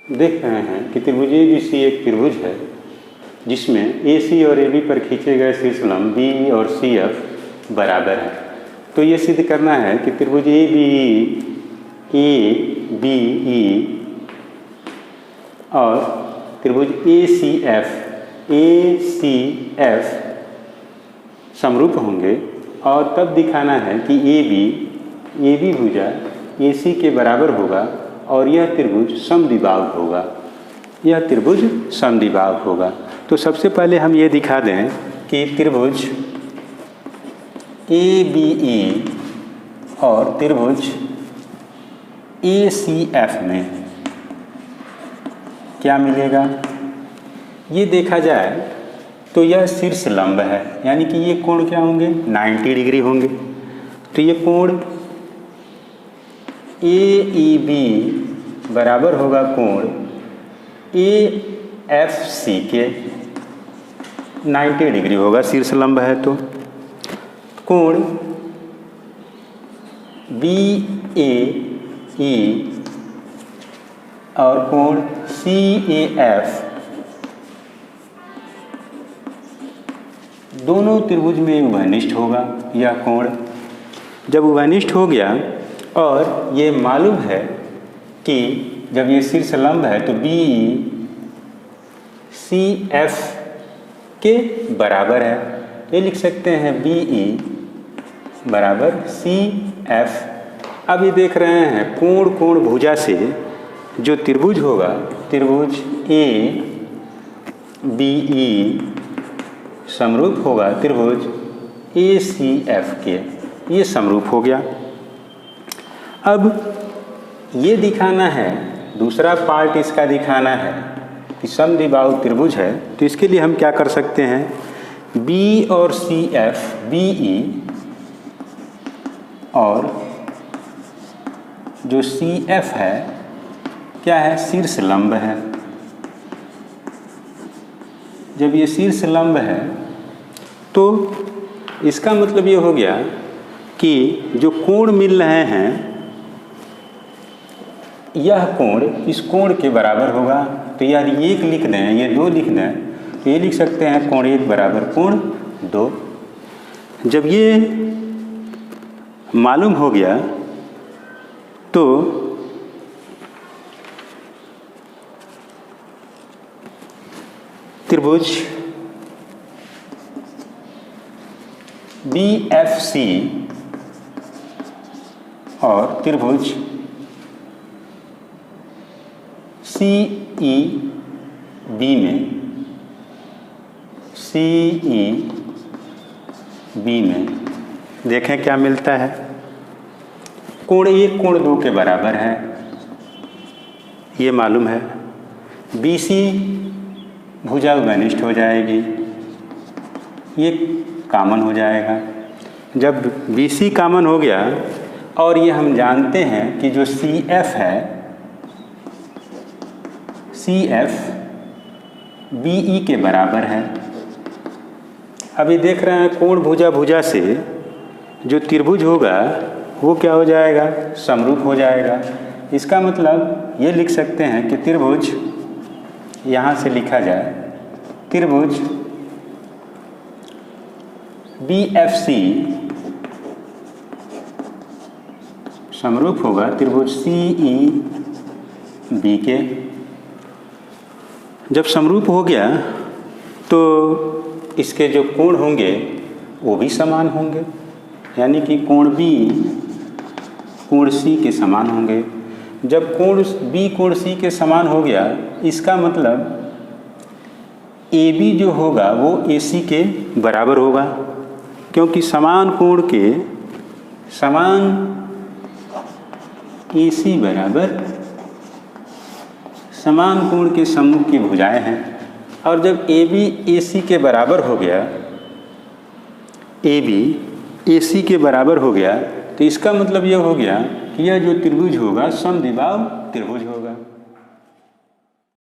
देख रहे हैं कि त्रिभुज ABC एक त्रिभुज है जिसमें AC और AB पर खींचे गए शीर्षलंब BE और CF बराबर है। तो ये सिद्ध करना है कि त्रिभुज ABE और त्रिभुज ACF समरूप होंगे और तब दिखाना है कि AB भुजा AC के बराबर होगा और यह त्रिभुज समद्विबाहु होगा। यह त्रिभुज समद्विबाहु होगा। तो सबसे पहले हम ये दिखा दें कि त्रिभुज ABE और त्रिभुज ACF में क्या मिलेगा। ये देखा जाए तो यह शीर्ष लंब है, यानी कि ये कोण क्या होंगे, 90 डिग्री होंगे। तो ये कोण AEB बराबर होगा कोण AFC के, 90 डिग्री होगा, शीर्ष लंब है। तो कोण BAE और कोण CAF दोनों त्रिभुज में उभयनिष्ठ होगा। यह कोण जब उभयनिष्ठ हो गया और ये मालूम है कि जब ये शीर्ष लंब है तो BE CF के बराबर है। ये लिख सकते हैं BE बराबर CF। अब ये देख रहे हैं कोण भुजा से जो त्रिभुज होगा, त्रिभुज ABE समरूप होगा त्रिभुज ACF के। ये समरूप हो गया। अब ये दिखाना है, दूसरा पार्ट इसका दिखाना है कि समद्विबाहु त्रिभुज है। तो इसके लिए हम क्या कर सकते हैं, B और CF, BE और जो CF है क्या है, शीर्ष लंब है। जब ये शीर्ष लंब है तो इसका मतलब ये हो गया कि जो कोण मिल रहे हैं यह कोण इस कोण के बराबर होगा। तो यार ये 1 लिख दें, ये 2 लिख दें, तो ये लिख सकते हैं कोण 1 बराबर कोण 2। जब ये मालूम हो गया तो त्रिभुज BFC और त्रिभुज CEB में देखें क्या मिलता है। कोण 1 कोण 2 के बराबर है, ये मालूम है। BC भुजा उभयनिष्ठ हो जाएगी, ये कॉमन हो जाएगा। जब BC कॉमन हो गया और ये हम जानते हैं कि जो CF है, CF BE के बराबर है। अभी देख रहे हैं कोण भुजा से जो त्रिभुज होगा वो क्या हो जाएगा, समरूप हो जाएगा। इसका मतलब ये लिख सकते हैं कि त्रिभुज, यहाँ से लिखा जाए त्रिभुज BFC समरूप होगा त्रिभुज CEB के। जब समरूप हो गया तो इसके जो कोण होंगे वो भी समान होंगे, यानी कि कोण B कोण C के समान होंगे। जब कोण B कोण C के समान हो गया, इसका मतलब AB जो होगा वो AC के बराबर होगा, क्योंकि समान कोण के समान AC बराबर समान कोण के समूह की भुजाएं हैं। और जब AB AC के बराबर हो गया, AB AC के बराबर हो गया, तो इसका मतलब यह हो गया कि यह जो त्रिभुज होगा समद्विबाहु त्रिभुज होगा।